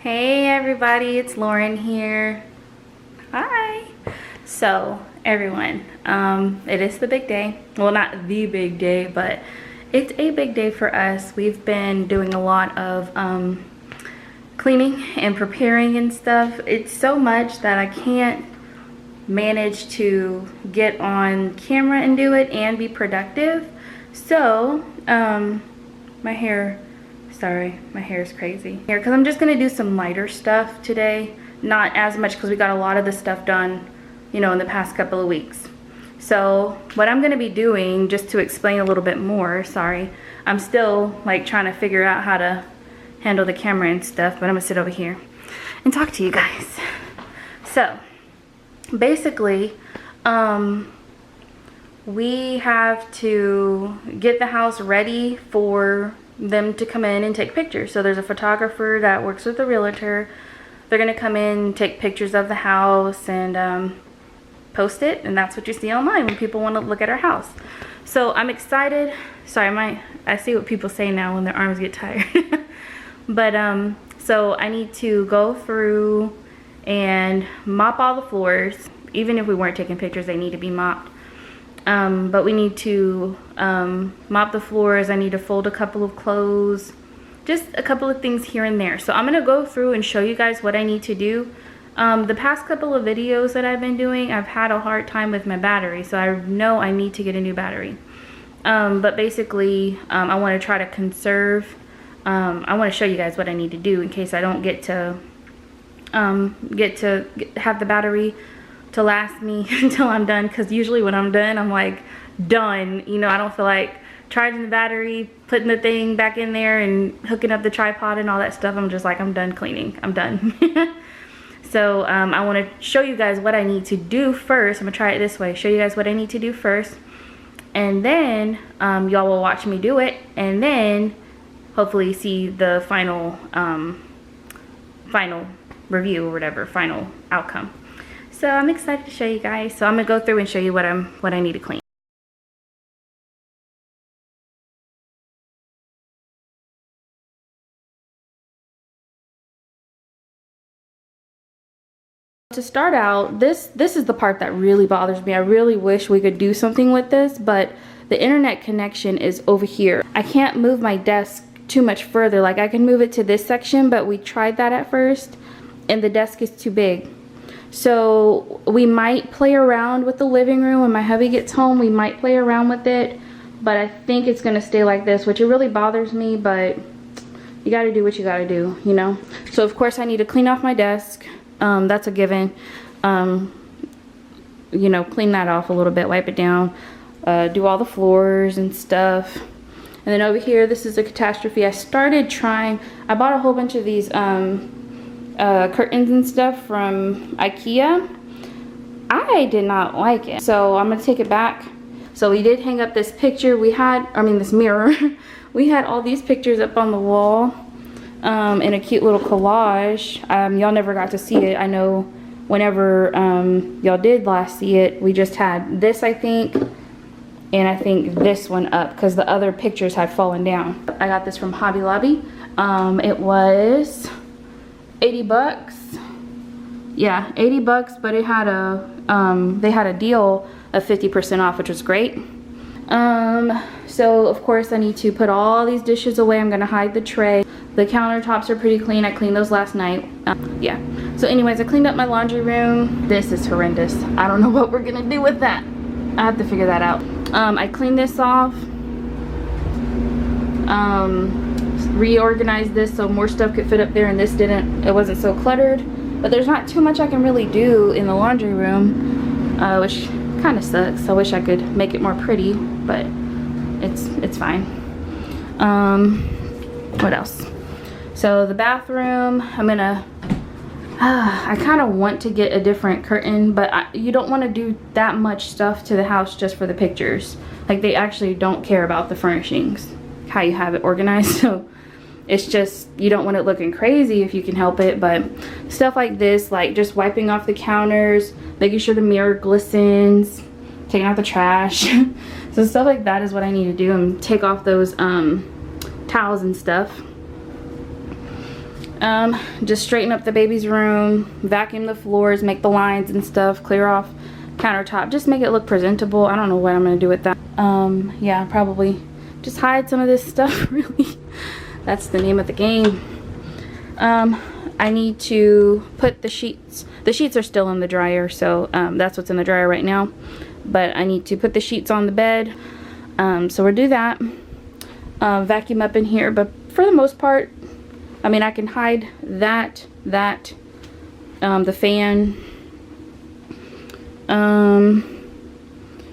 Hey everybody, it's Lauren here. Hi. So everyone, it is the big day. Well, not the big day, but it's a big day for us. We've been doing a lot of cleaning and preparing and stuff. It's so much that I can't manage to get on camera and do it and be productive. So my hair is crazy here because I'm just gonna do some lighter stuff today, not as much because we got a lot of the stuff done, you know, in the past couple of weeks. So what I'm gonna be doing, just to explain a little bit more, sorry, I'm still like trying to figure out how to handle the camera and stuff, but I'm gonna sit over here and talk to you guys. So basically we have to get the house ready for them to come in and take pictures. So there's a photographer that works with the realtor. They're gonna come in, take pictures of the house and post it, and that's what you see online when people want to look at our house. So I'm excited. Sorry, I see what people say now when their arms get tired. But so I need to go through and mop all the floors. Even if we weren't taking pictures, they need to be mopped. But we need to mop the floors. I need to fold a couple of clothes, just a couple of things here and there. So I'm gonna go through and show you guys what I need to do. The past couple of videos that I've been doing, I've had a hard time with my battery, so I know I need to get a new battery. But basically I want to try to conserve. I want to show you guys what I need to do in case I don't get to have the battery to last me until I'm done, because usually when I'm done, I'm like done, you know. I don't feel like charging the battery, putting the thing back in there and hooking up the tripod and all that stuff. I'm just like, I'm done cleaning, I'm done. So I want to show you guys what I need to do first. I'm gonna try it this way, show you guys what I need to do first, and then y'all will watch me do it, and then hopefully see the final final review or whatever, final outcome. So I'm excited to show you guys. So I'm gonna go through and show you what I need to clean. To start out, this is the part that really bothers me. I really wish we could do something with this, but the internet connection is over here. I can't move my desk too much further. Like I can move it to this section, but we tried that at first and the desk is too big. So we might play around with the living room. When my hubby gets home, we might play around with it, but I think it's gonna stay like this, which it really bothers me, but you gotta do what you gotta do, you know? So of course I need to clean off my desk. That's a given. You know, clean that off a little bit, wipe it down, do all the floors and stuff. And then over here, this is a catastrophe. I bought a whole bunch of these curtains and stuff from IKEA. I did not like it, so I'm gonna take it back. So we did hang up this picture. This mirror. We had all these pictures up on the wall in a cute little collage. Y'all never got to see it. I know whenever y'all did last see it, we just had this, I think, and I think this one up because the other pictures had fallen down. I got this from Hobby Lobby. It was 80 bucks. Yeah, 80 bucks, but it had they had a deal of 50% off, which was great. So of course I need to put all these dishes away. I'm gonna hide the tray. The countertops are pretty clean. I cleaned those last night. Yeah. So anyways, I cleaned up my laundry room. This is horrendous. I don't know what we're gonna do with that. I have to figure that out. I cleaned this off. Reorganized this so more stuff could fit up there, and this didn't. It wasn't so cluttered. But there's not too much I can really do in the laundry room, which kind of sucks. I wish I could make it more pretty, but it's fine. What else? So the bathroom, I kind of want to get a different curtain, but you don't want to do that much stuff to the house just for the pictures. Like they actually don't care about the furnishings, how you have it organized. So it's just, you don't want it looking crazy if you can help it, but stuff like this, like just wiping off the counters, making sure the mirror glistens, taking out the trash. So stuff like that is what I need to do, and take off those towels and stuff. Just straighten up the baby's room, vacuum the floors, make the lines and stuff, clear off countertop, just make it look presentable. I don't know what I'm gonna do with that. Yeah, probably just hide some of this stuff. Really, that's the name of the game. I need to put the sheets are still in the dryer, so that's what's in the dryer right now, but I need to put the sheets on the bed. So we'll do that, vacuum up in here, but for the most part, I mean, I can hide that, the fan,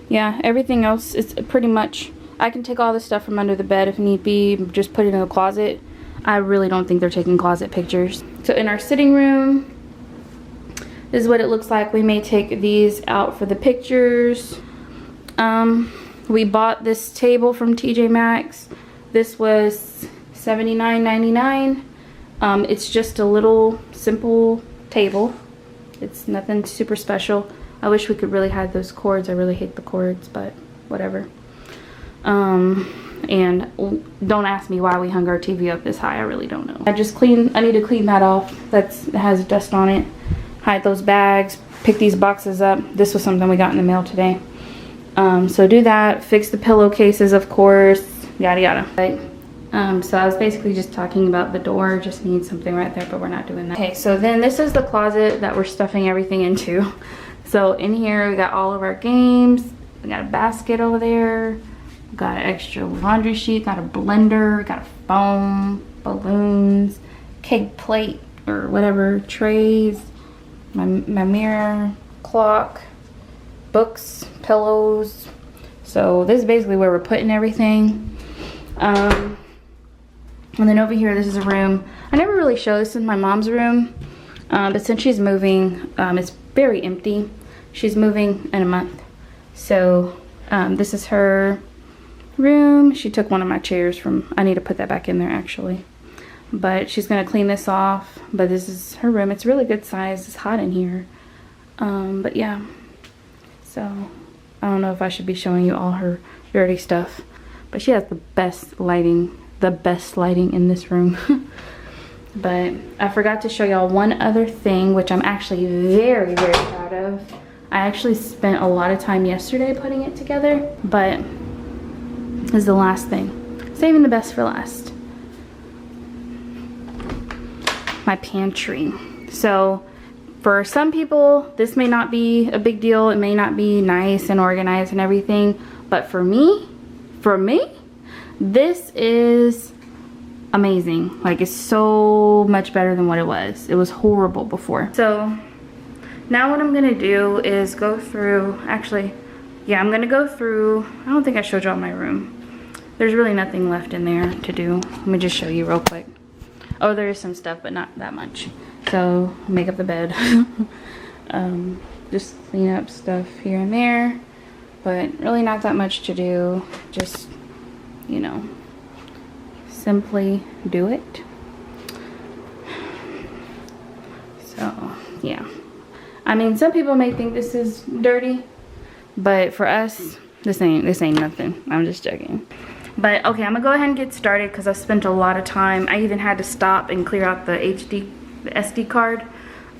yeah, everything else is pretty much, I can take all this stuff from under the bed if need be, just put it in the closet. I really don't think they're taking closet pictures. So in our sitting room, this is what it looks like. We may take these out for the pictures. We bought this table from TJ Maxx. This was $79.99. It's just a little simple table. It's nothing super special. I wish we could really hide those cords. I really hate the cords, but whatever. And don't ask me why we hung our TV up this high. I really don't know. I need to clean that off. It has dust on it. Hide those bags, pick these boxes up. This was something we got in the mail today. So do that, fix the pillowcases, of course, yada yada. Right? So I was basically just talking about the door, just need something right there, but we're not doing that. Okay, so then this is the closet that we're stuffing everything into. So in here we got all of our games, we got a basket over there, we got an extra laundry sheet, got a blender, got a phone, balloons, cake plate or whatever, trays, my mirror, clock, books, pillows. So this is basically where we're putting everything. And then over here, this is a room. I never really show this in my mom's room, but since she's moving, it's very empty. She's moving in a month. So this is her room. She took one of my chairs from, I need to put that back in there actually. But she's gonna clean this off. But this is her room. It's really good size. It's hot in here. But yeah. So I don't know if I should be showing you all her dirty stuff. But she has the best lighting in this room. But I forgot to show y'all one other thing, which I'm actually very, very proud of. I actually spent a lot of time yesterday putting it together, but this is the last thing. Saving the best for last. My pantry. So for some people, this may not be a big deal. It may not be nice and organized and everything, but for me, this is amazing. Like, it's so much better than what it was. It was horrible before. So now what I'm gonna do is go through, actually, yeah, I'm gonna go through, I don't think I showed y'all my room. There's really nothing left in there to do. Let me just show you real quick. Oh, there is some stuff, but not that much. So, make up the bed. Just clean up stuff here and there. But really not that much to do. Just, you know, simply do it. So, yeah. I mean, some people may think this is dirty, but for us, this ain't nothing. I'm just joking. But okay, I'm gonna go ahead and get started because I've spent a lot of time. I even had to stop and clear out the SD card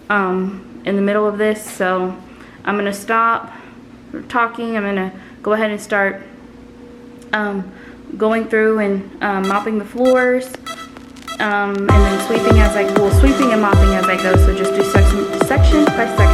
in the middle of this. So I'm gonna stop talking. I'm gonna go ahead and start going through and mopping the floors, and then sweeping as I go. Well, sweeping and mopping as I go. So just do section by section.